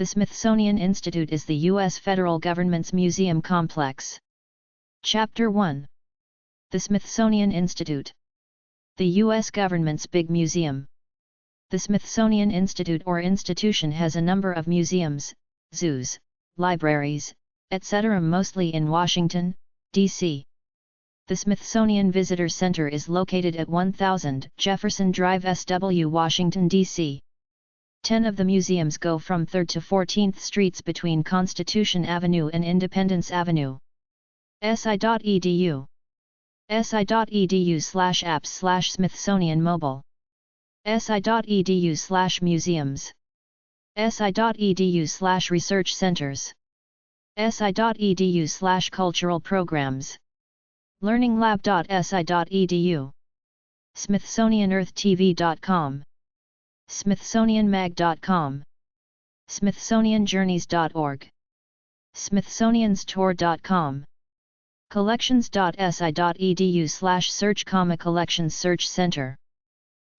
The Smithsonian Institute is the U.S. federal government's museum complex. Chapter 1. The Smithsonian Institute. The U.S. government's big museum. The Smithsonian Institute or institution has a number of museums, zoos, libraries, etc. mostly in Washington, D.C. The Smithsonian Visitor Center is located at 1000 Jefferson Drive, SW, Washington, D.C. 10 of the museums go from 3rd to 14th Streets between Constitution Avenue and Independence Avenue. si.edu. si.edu/apps/Smithsonian Mobile. si.edu/museums. si.edu/research centers. si.edu/cultural programs. learninglab.si.edu. smithsonianearthtv.com. smithsonianmag.com. smithsonianjourneys.org. smithsonianstour.com. collections.si.edu/search, collections search center.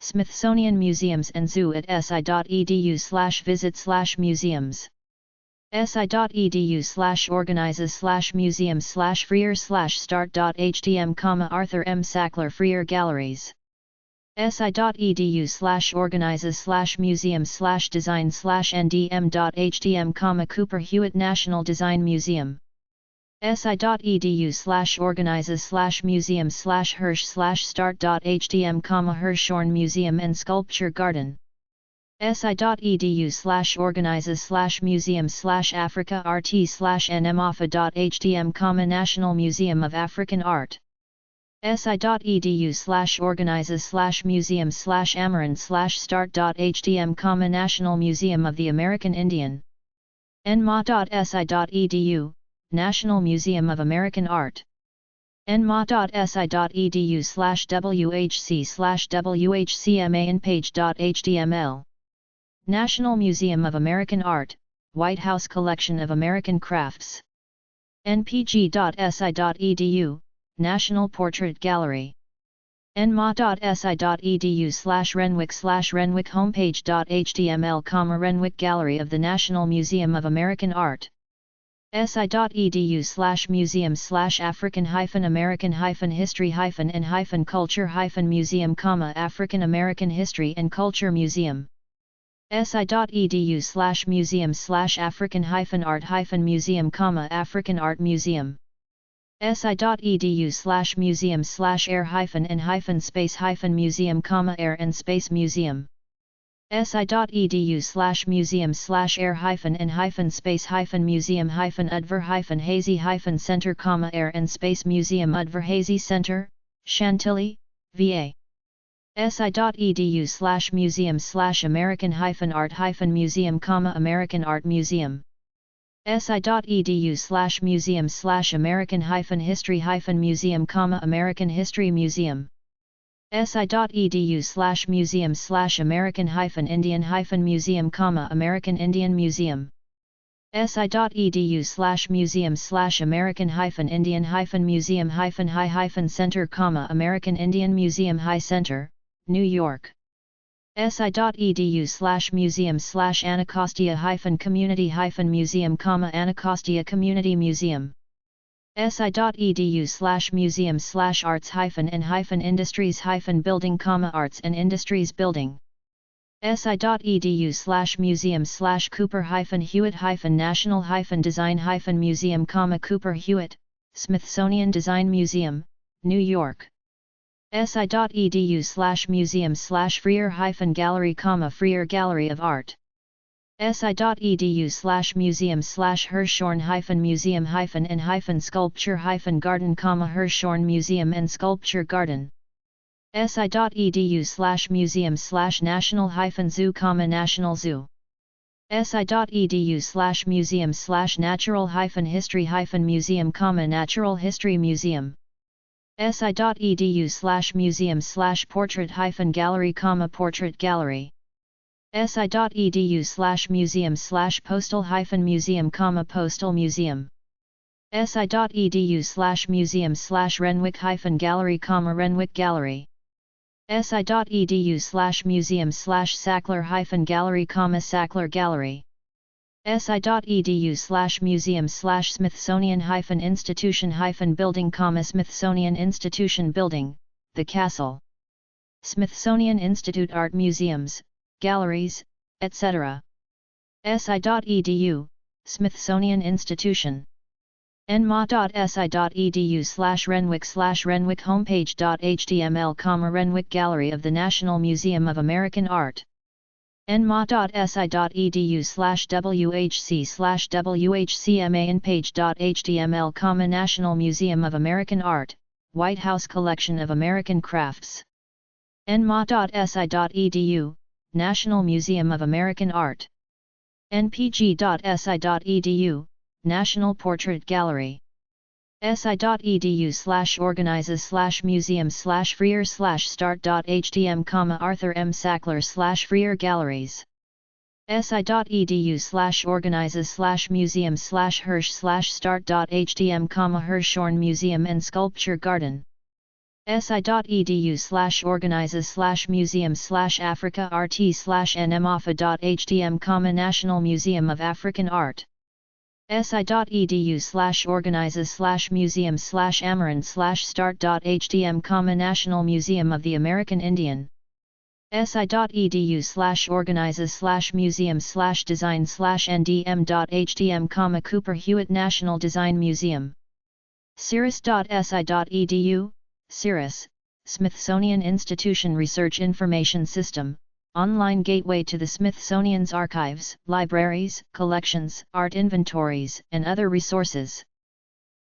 Smithsonian Museums and Zoo at si.edu/visit/museums. si.edu/organizes/museums/freer/start.htm, Arthur M. Sackler Freer Galleries. si.edu/organizes/museums/design/ndm.htm, Cooper Hewitt National Design Museum. si.edu/organizes/museums/Hirsch/start.htm, Hirshhorn Museum and Sculpture Garden. si.edu/organizes/museums/Africa-RT/nmafa.htm, National Museum of African Art. si.edu/organizes/museums/Amaran/start.htm, National Museum of the American Indian. nma.si.edu, National Museum of American Art. nma.si.edu/whc/whcmanpage.html. National Museum of American Art, White House Collection of American Crafts. npg.si.edu, National Portrait Gallery. nma.si.edu/renwick homepage.html, Renwick Gallery of the National Museum of American Art. si.edu/museums/African-American-History-and-Culture-Museum, African American History and Culture Museum. si.edu/museums/African-Art-Museum, African Art Museum. si.edu/museums/air-and-space-museum, Air and Space Museum. si.edu/museums/air-and-space-museum-udvar-hazy-center, Air and Space Museum, Udvar-Hazy Center, Chantilly, VA. si.edu/museums/American-Art-Museum, American Art Museum. si.edu/museums/American-History-Museum, American History Museum. si.edu/museums/American-Indian-Museum, American Indian Museum. si.edu/museums/American-Indian-Museum-Center, American Indian Museum High Center, New York. si.edu/museums/Anacostia-Community-Museum, Anacostia Community Museum. si.edu/museums/Arts-and-Industries-Building, Arts and Industries Building. si.edu/museums/Cooper-Hewitt-National-Design-Design-Museum, Cooper Hewitt, Smithsonian Design Museum, New York. si.edu/museums/Freer-Gallery, Freer Gallery of Art. si.edu/museums/Hirshhorn-Museum-and-Sculpture-Garden, Hirshhorn Museum and Sculpture Garden. si.edu/museums/National-Zoo, National Zoo. si.edu/museums/Natural-History-Museum, Natural History Museum. si.edu/museums/Portrait-Gallery, Portrait Gallery. si.edu/museums/Postal-Museum, Postal Museum. si.edu/museums/Renwick-Gallery, Renwick Gallery. si.edu/museums/Sackler-Gallery, Sackler Gallery. si.edu/museum/Smithsonian-institution-building, Smithsonian Institution Building, the Castle. Smithsonian Institute Art Museums, Galleries, etc. si.edu, Smithsonian Institution. nma.si.edu/renwick homepage.html, Renwick Gallery of the National Museum of American Art. nma.si.edu/whc/whcma National Museum of American Art, White House Collection of American Crafts. nma.si.edu, National Museum of American Art. npg.si.edu, National Portrait Gallery. si.edu/organizes/museum/freer/start.htm, Arthur M. Sackler/Freer Galleries. si.edu/organizes/museum/Hirsch/start.htm, Hirshhorn Museum and Sculpture Garden. si.edu/organizes/museum/Africa-RT/nmafa.htm, National Museum of African Art. si.edu/organizes/museum/Amaran/start.htm, National Museum of the American Indian. si.edu/organizes/museum/design/ndm.htm, Cooper Hewitt National Design Museum. cirrus.si.edu, Cirrus, Smithsonian Institution Research Information System, online gateway to the Smithsonian's archives, libraries, collections, art inventories, and other resources.